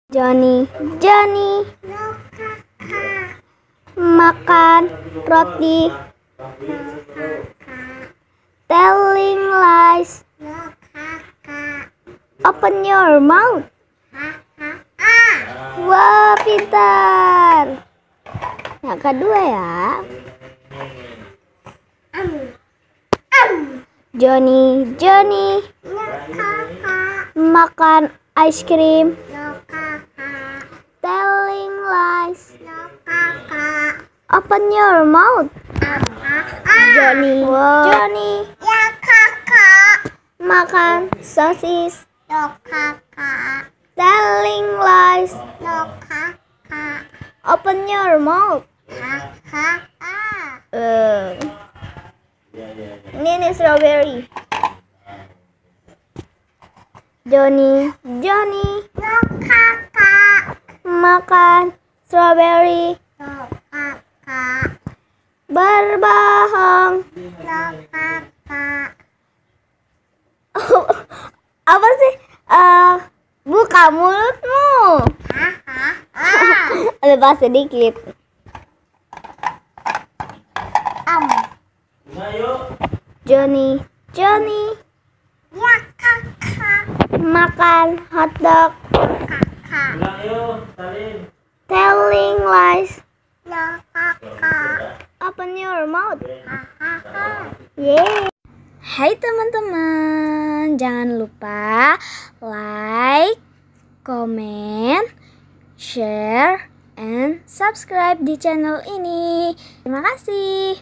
Johnny makan roti. Telling lies. Open your mouth. Wah, pintar. Yang kedua ya. Johnny makan ice cream. Telling lies. Open your mouth. Johnny makan sosis. Telling lies. Open your mouth. Ini strawberry. Johnny makan strawberry. Berbohong. Apa sih? Buka mulutmu. Lepas sedikit. Johnny makan hotdog. Telling lies. Open your mouth. Yeah. Hai teman-teman, jangan lupa like, comment, share, and subscribe di channel ini. Terima kasih.